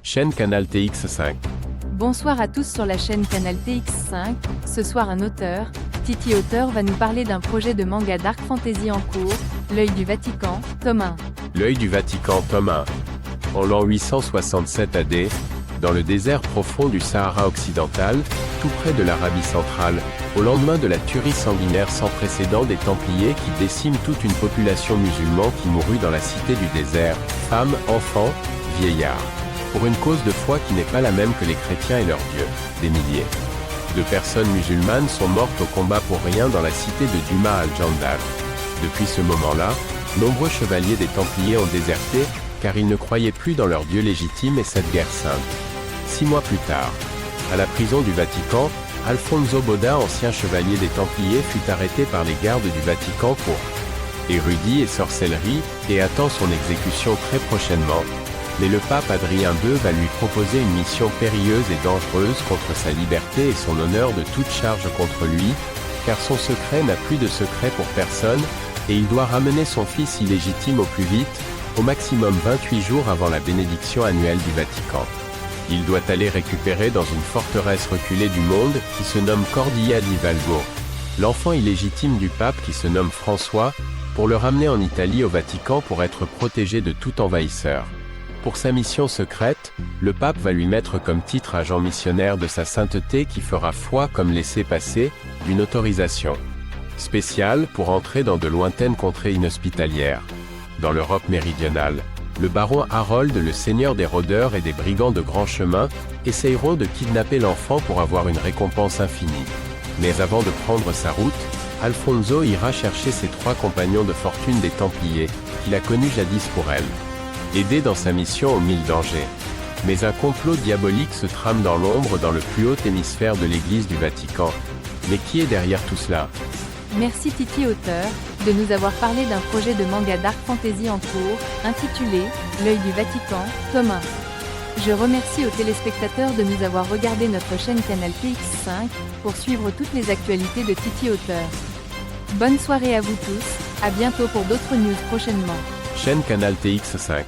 Chaîne Canal TX5. Bonsoir à tous sur la chaîne Canal TX5. Ce soir un auteur, Titi Auteur va nous parler d'un projet de manga dark fantasy en cours, L'œil du Vatican, tome 1. L'œil du Vatican, tome 1. En l'an 867 AD, dans le désert profond du Sahara occidental, tout près de l'Arabie centrale, au lendemain de la tuerie sanguinaire sans précédent des Templiers qui déciment toute une population musulmane qui mourut dans la cité du désert, femmes, enfants, vieillards. Pour une cause de foi qui n'est pas la même que les chrétiens et leurs dieux, des milliers de personnes musulmanes sont mortes au combat pour rien dans la cité de Duma al-Jandal. Depuis ce moment-là, nombreux chevaliers des Templiers ont déserté, car ils ne croyaient plus dans leur Dieu légitime et cette guerre sainte. 6 mois plus tard, à la prison du Vatican, Alfonso Boda, ancien chevalier des Templiers, fut arrêté par les gardes du Vatican pour érudit et sorcellerie, et attend son exécution très prochainement. Mais le pape Adrien II va lui proposer une mission périlleuse et dangereuse contre sa liberté et son honneur de toute charge contre lui, car son secret n'a plus de secret pour personne, et il doit ramener son fils illégitime au plus vite, au maximum 28 jours avant la bénédiction annuelle du Vatican. Il doit aller récupérer dans une forteresse reculée du monde, qui se nomme Cordilla di Valgo, l'enfant illégitime du pape qui se nomme François, pour le ramener en Italie au Vatican pour être protégé de tout envahisseur. Pour sa mission secrète, le pape va lui mettre comme titre agent missionnaire de sa sainteté qui fera foi comme laissez-passer, d'une autorisation spéciale pour entrer dans de lointaines contrées inhospitalières. Dans l'Europe méridionale, le baron Harold, le seigneur des rôdeurs et des brigands de grand chemin, essayeront de kidnapper l'enfant pour avoir une récompense infinie. Mais avant de prendre sa route, Alfonso ira chercher ses 3 compagnons de fortune des Templiers, qu'il a connus jadis pour elle. Aidé dans sa mission aux 1000 dangers. Mais un complot diabolique se trame dans l'ombre dans le plus haut hémisphère de l'église du Vatican. Mais qui est derrière tout cela? Merci Titi Auteur, de nous avoir parlé d'un projet de manga dark fantasy en cours, intitulé L'œil du Vatican, tome 1. Je remercie aux téléspectateurs de nous avoir regardé notre chaîne Canal TX5, pour suivre toutes les actualités de Titi Auteur. Bonne soirée à vous tous, à bientôt pour d'autres news prochainement. Chaîne Canal TX5.